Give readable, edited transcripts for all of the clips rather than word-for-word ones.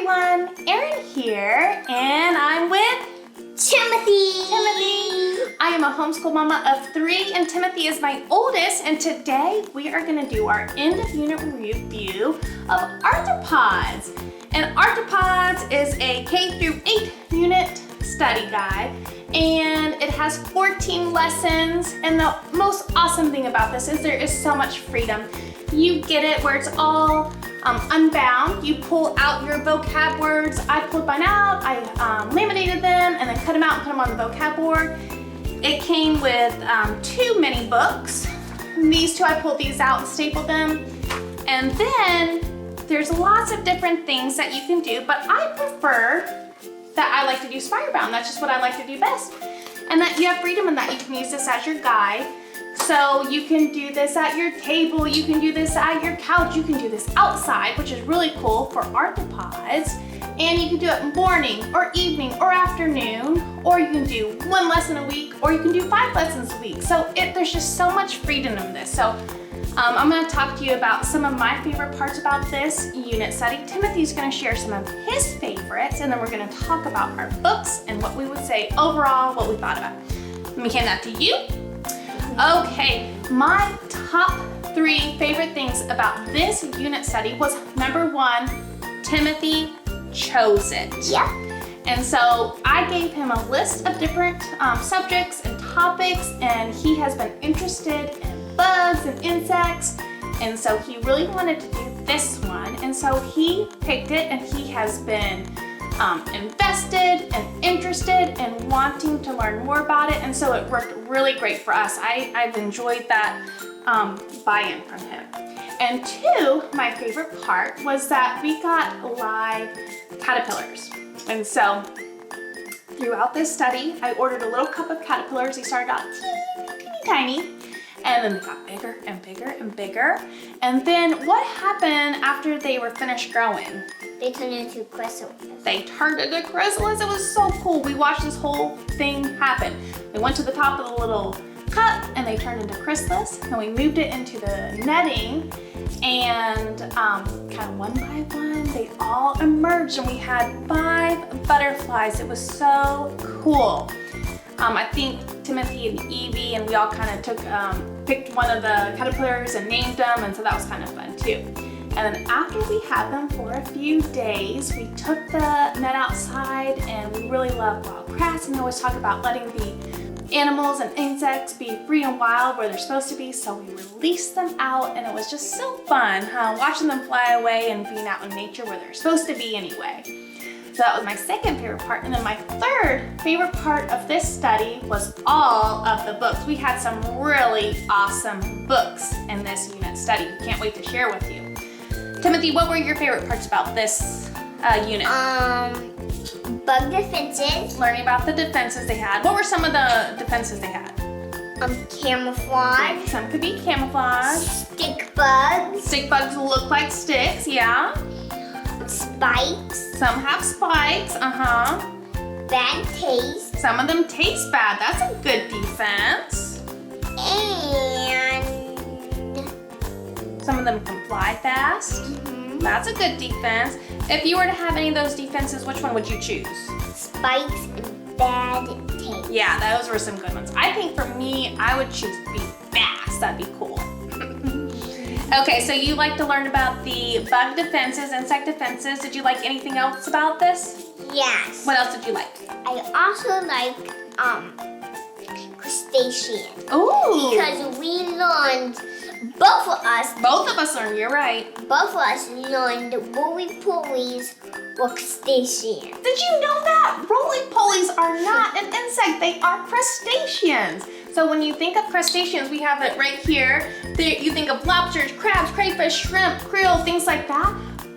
everyone, Erin here, and I'm with Timothy. I am a homeschool mama of 3, and Timothy is my oldest, and today we are going to do our end of unit review of Arthropods. And Arthropods is a K through 8 unit study guide, and it has 14 lessons, and the most awesome thing about this is there is so much freedom. You get it where it's all unbound. You pull out your vocab words. I pulled mine out, I laminated them, and then cut them out and put them on the vocab board. It came with 2 mini books. These 2, I pulled these out and stapled them. And then there's lots of different things that you can do, but I prefer that I like to do spiral bound. That's just what I like to do best. And that you have freedom in that you can use this as your guide. So you can do this at your table, you can do this at your couch, you can do this outside, which is really cool for Arthropods. And you can do it morning or evening or afternoon, or you can do 1 lesson a week, or you can do 5 lessons a week. So there's just so much freedom in this. So I'm gonna talk to you about some of my favorite parts about this unit study. Timothy's gonna share some of his favorites, and then we're gonna talk about our books and what we would say overall, what we thought about it. Let me hand that to you. Okay, my top 3 favorite things about this unit study was number 1, Timothy chose it. Yeah. And so I gave him a list of different subjects and topics, and he has been interested in bugs and insects, and so he really wanted to do this one, and so he picked it, and he has been invested and interested and wanting to learn more about it, and so it worked really great for us. I've enjoyed that buy-in from him. And 2, my favorite part was that we got live caterpillars. And so throughout this study, I ordered a little cup of caterpillars. They started out teeny tiny, and then they got bigger and bigger and bigger. And then what happened after they were finished growing? They turned into chrysalis. They turned into chrysalis. It was so cool. We watched this whole thing happen. We went to the top of the little cup and they turned into chrysalis. And we moved it into the netting, and kind of one by one, they all emerged, and we had 5 butterflies. It was so cool. I think Timothy and Evie and we all kind of picked one of the caterpillars and named them, and so that was kind of fun too. And then after we had them for a few days, we took the net outside, and we really love wild grass, and we always talk about letting the animals and insects be free and wild where they're supposed to be, so we released them out, and it was just so fun watching them fly away and being out in nature where they're supposed to be anyway. So that was my second favorite part. And then my third favorite part of this study was all of the books. We had some really awesome books in this unit study. Can't wait to share with you. Timothy, what were your favorite parts about this unit? Bug defenses. Learning about the defenses they had. What were some of the defenses they had? Camouflage. Some could be camouflage. Stick bugs. Stick bugs look like sticks, yeah. Spikes. Some have spikes, Bad taste. Some of them taste bad. That's a good defense. And some of them can fly fast. That's a good defense. If you were to have any of those defenses, which one would you choose? Spikes and bad taste. Yeah, those were some good ones. I think for me, I would choose be fast. That'd be cool. Okay, so you like to learn about the bug defenses, insect defenses. Did you like anything else about this? Yes. What else did you like? I also like crustaceans. Ooh. Because we learned, both of us learned, you're right. Both of us learned roly-polies were crustaceans. Did you know that? Roly-polies are not an insect, they are crustaceans. So when you think of crustaceans, we have it right here. You think of lobsters, crabs, crayfish, shrimp, krill, things like that.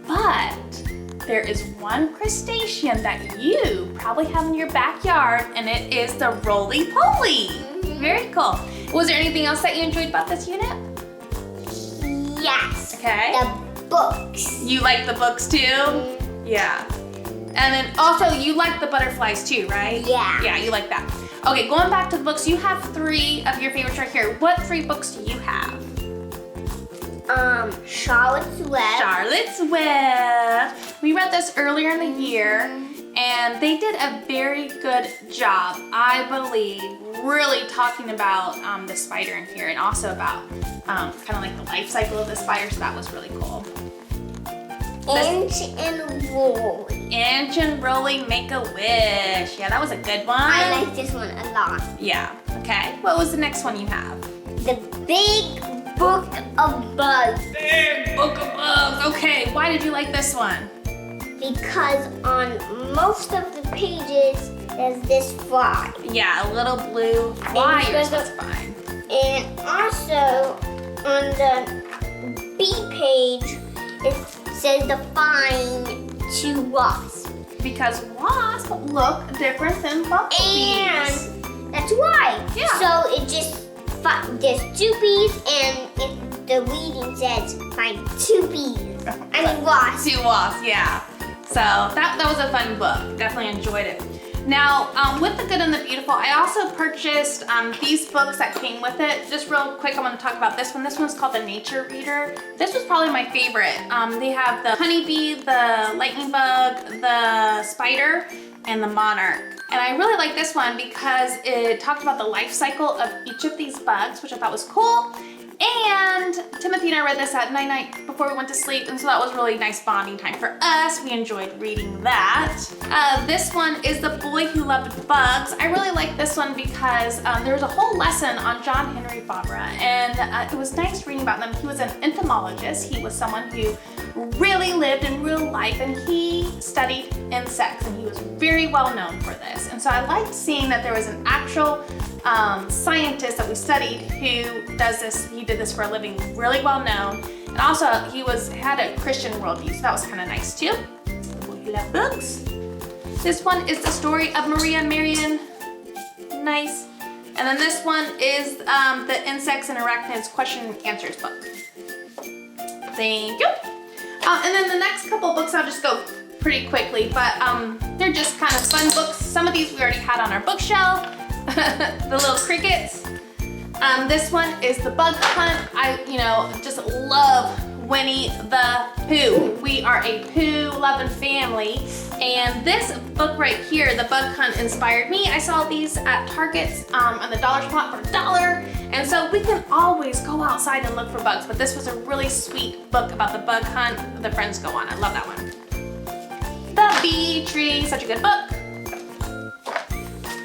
But there is one crustacean that you probably have in your backyard, and it is the roly-poly. Very cool. Was there anything else that you enjoyed about this unit? Yes. Okay. The books. You like the books too? Yeah. And then also you like the butterflies too, right? Yeah. Yeah, you like that. Okay, going back to the books, you have 3 of your favorites right here. What 3 books do you have? Charlotte's Web. Charlotte's Web. We read read this earlier in the year, and they did a very good job, I believe, really talking about the spider in here, and also about kind of like the life cycle of the spider, so that was really cool. Inch and Rolly. Inch and Rolly Make a Wish. Yeah, that was a good one. I like this one a lot. Yeah, okay. What was the next one you have? The Big Book of Bugs. Big Book of Bugs. Okay, why did you like this one? Because on most of the pages, there's this fly. Yeah, a little blue fly is what's fine. And also, on the B page, it says the find two wasps. Because wasps look different than bumblebees. And that's why. Yeah. So it just, there's 2 bees, and the reading says find 2 bees. I mean wasps. 2 wasps, yeah. So that was a fun book. Definitely enjoyed it. Now, with The Good and the Beautiful, I also purchased these books that came with it. Just real quick, I want to talk about this one. This one's called The Nature Reader. This was probably my favorite. They have the honeybee, the lightning bug, the spider, and the monarch. And I really like this one because it talked about the life cycle of each of these bugs, which I thought was cool. And Timothy and I read this at night before we went to sleep, and so that was really nice bonding time for us. We enjoyed reading that. This one is The Boy Who Loved Bugs. I really like this one because there was a whole lesson on John Henry Fabre, and it was nice reading about him. He was an entomologist. He was someone who really lived in real life, and he studied insects, and he was very well known for this. And so I liked seeing that there was an actual scientist that we studied who does this. He did this for a living, really well known, and also he had a Christian worldview, so that was kind of nice too. We love books. This one is the story of Maria Marion. Nice. And then this one is the Insects and Arachnids Question and Answers book. Thank you. And then the next couple books I'll just go pretty quickly, but they're just kind of fun books. Some of these we already had on our bookshelf. The little crickets. This one is The Bug Hunt. I just love Winnie the Pooh. We are a Pooh-loving family, and this book right here, The Bug Hunt, inspired me. I saw these at Target's on the dollar spot for $1, and so we can always go outside and look for bugs, but this was a really sweet book about the bug hunt the friends go on. I love that one. The Bee Tree, such a good book.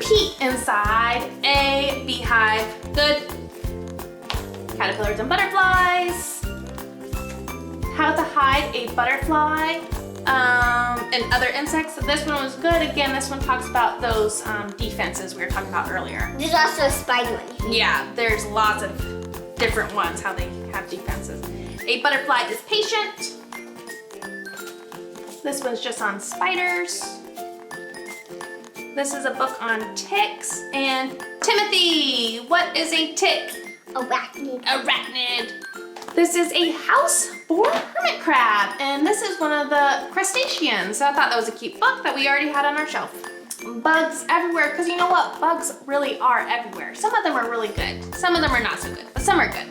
Peek Inside a Beehive, good. Caterpillars and Butterflies. How to Hide a Butterfly and Other Insects. So this one was good. Again, this one talks about those defenses we were talking about earlier. There's also a spider one. Yeah, there's lots of different ones, how they have defenses. A Butterfly is Patient. This one's just on spiders. This is a book on ticks. And Timothy, what is a tick? Arachnid. Arachnid. This is a house-born hermit crab, and this is one of the crustaceans. So I thought that was a cute book that we already had on our shelf. Bugs everywhere, because you know what? Bugs really are everywhere. Some of them are really good. Some of them are not so good, but some are good.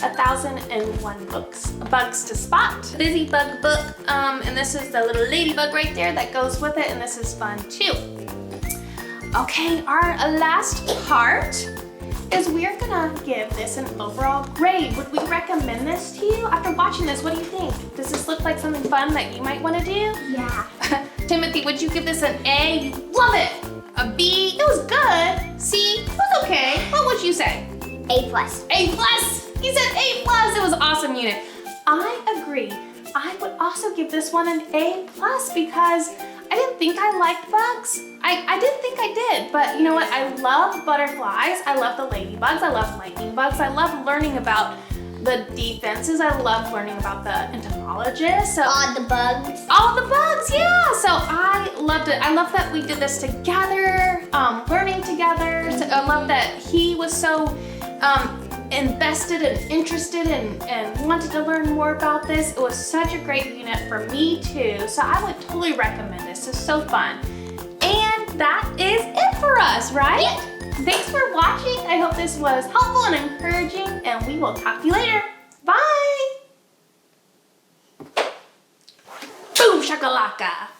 1,001 bugs to spot. Busy bug book, and this is the little ladybug right there that goes with it, and this is fun too. Okay, our last part is we're gonna give this an overall grade. Would we recommend this to you? After watching this, what do you think? Does this look like something fun that you might wanna do? Yeah. Timothy, would you give this an A? You love it. A B? It was good. C? It was okay. What would you say? A+. A+. He said A+. It was an awesome unit. I agree. I would also give this one an A+ because I didn't think I liked bugs. I didn't think I did, but you know what? I love butterflies. I love the ladybugs. I love lightning bugs. I love learning about the defenses. I love learning about the entomologists. So All the bugs. All the bugs, yeah. So I loved it. I love that we did this together, learning together. So I love that he was so invested and interested and wanted to learn more about this. It was such a great unit for me too. So I would totally recommend this. It's so fun. And that is it for us, right? Yeah. Thanks for watching. I hope this was helpful and encouraging, and we will talk to you later. Bye. Boom. shakalaka.